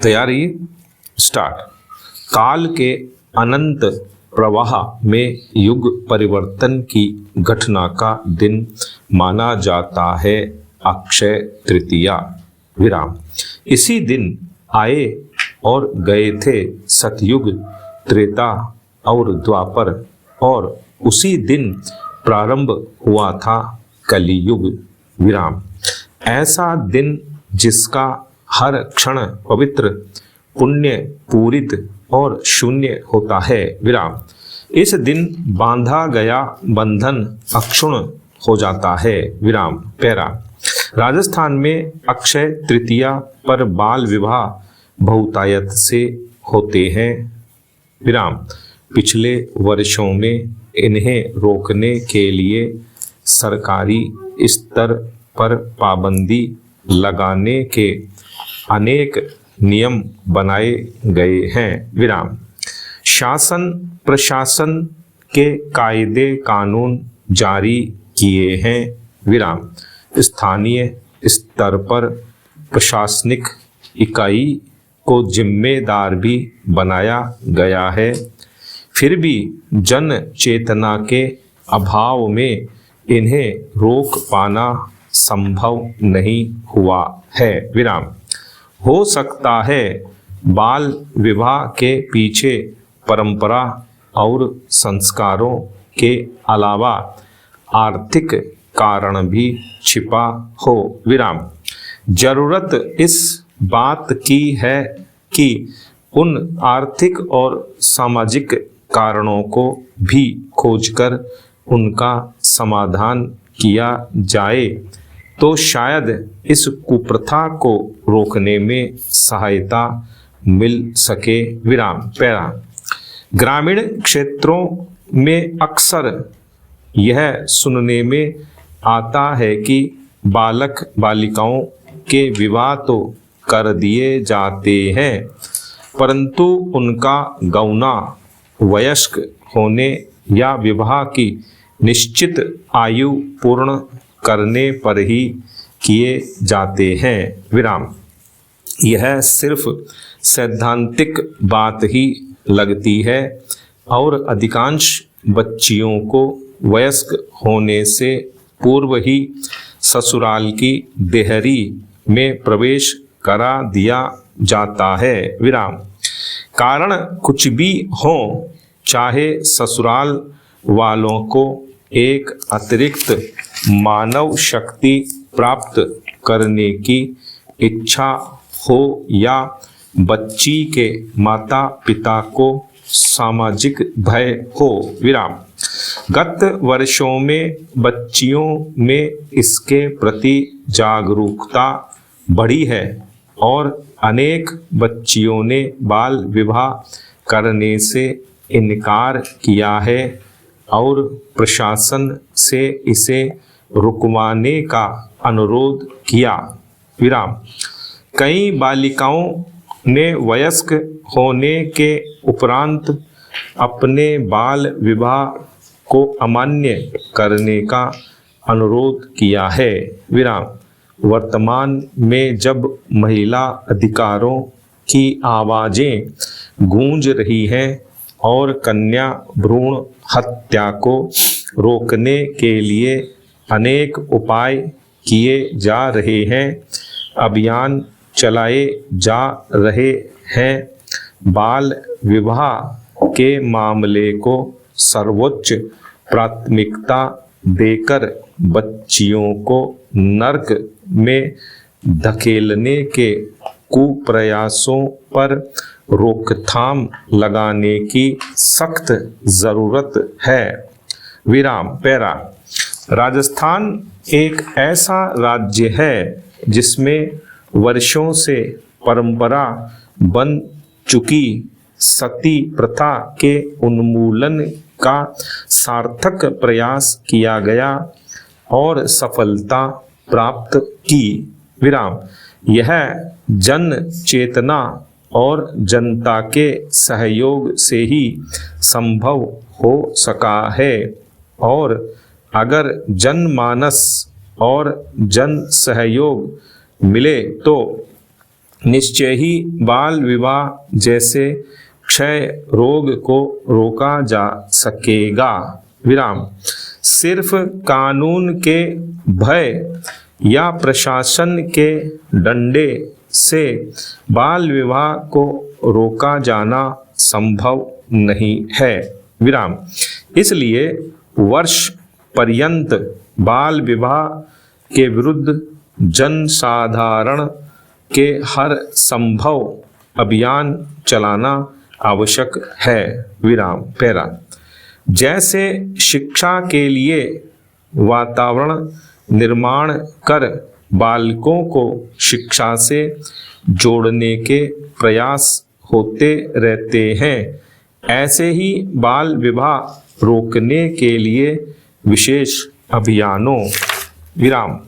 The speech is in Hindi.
तैयारी स्टार्ट। काल के अनंत प्रवाह में युग परिवर्तन की घटना का दिन माना जाता है अक्षय तृतीया विराम। इसी दिन आए और गए थे सतयुग, त्रेता और द्वापर, और उसी दिन प्रारंभ हुआ था कलियुग विराम। ऐसा दिन जिसका हर क्षण पवित्र, पुण्य पूरित और शून्य होता है विराम। इस दिन बांधा गया बंधन अक्षुण्ण हो जाता है विराम। पैरा। राजस्थान में अक्षय तृतीया पर बाल विवाह बहुतायत से होते हैं विराम। पिछले वर्षों में इन्हें रोकने के लिए सरकारी स्तर पर पाबंदी लगाने के अनेक नियम बनाए गए हैं विराम। शासन प्रशासन के कायदे कानून जारी किए हैं विराम। स्थानीय स्तर पर प्रशासनिक इकाई को जिम्मेदार भी बनाया गया है। फिर भी जन चेतना के अभाव में इन्हें रोक पाना संभव नहीं हुआ है विराम। हो सकता है बाल विवाह के पीछे परंपरा और संस्कारों के अलावा आर्थिक कारण भी छिपा हो विराम। जरूरत इस बात की है कि उन आर्थिक और सामाजिक कारणों को भी खोजकर उनका समाधान किया जाए तो शायद इस कुप्रथा को रोकने में सहायता मिल सके विराम। पैरा। ग्रामीण क्षेत्रों में अक्सर यह सुनने में आता है कि बालक बालिकाओं के विवाह तो कर दिए जाते हैं, परंतु उनका गौना वयस्क होने या विवाह की निश्चित आयु पूर्ण करने पर ही किए जाते हैं विराम। यह सिर्फ सैद्धांतिक बात ही लगती है और अधिकांश बच्चियों को वयस्क होने से पूर्व ही ससुराल की देहरी में प्रवेश करा दिया जाता है विराम। कारण कुछ भी हो, चाहे ससुराल वालों को एक अतिरिक्त मानव शक्ति प्राप्त करने की इच्छा हो या बच्ची के माता पिता को सामाजिक भय हो विराम। गत वर्षों में बच्चियों में इसके प्रति जागरूकता बढ़ी है और अनेक बच्चियों ने बाल विवाह करने से इनकार किया है और प्रशासन से इसे रुकवाने का अनुरोध किया विराम। कई बालिकाओं ने वयस्क होने के उपरांत अपने बाल विवाह को अमान्य करने का अनुरोध किया है विराम। वर्तमान में जब महिला अधिकारों की आवाजें गूंज रही हैं और कन्या भ्रूण हत्या को रोकने के लिए अनेक उपाय किए जा रहे हैं, अभियान चलाए जा रहे हैं, बाल विवाह के मामले को सर्वोच्च प्राथमिकता देकर बच्चियों को नर्क में धकेलने के कुप्रयासों पर रोकथाम लगाने की सख्त जरूरत है विराम। पैरा। राजस्थान एक ऐसा राज्य है जिसमें वर्षों से परंपरा बन चुकी सती प्रथा के उन्मूलन का सार्थक प्रयास किया गया और सफलता प्राप्त की विराम। यह जन चेतना और जनता के सहयोग से ही संभव हो सका है और अगर जनमानस और जन सहयोग मिले तो निश्चय ही बाल विवाह जैसे क्षय रोग को रोका जा सकेगा। विराम। सिर्फ कानून के भय या प्रशासन के डंडे से बाल विवाह को रोका जाना संभव नहीं है। विराम। इसलिए वर्ष पर्यंत बाल विवाह के विरुद्ध जनसाधारण के हर संभव अभियान चलाना आवश्यक है। विराम। पैरा। जैसे शिक्षा के लिए वातावरण निर्माण कर बालकों को शिक्षा से जोड़ने के प्रयास होते रहते हैं, ऐसे ही बाल विवाह रोकने के लिए विशेष अभियानों। विराम।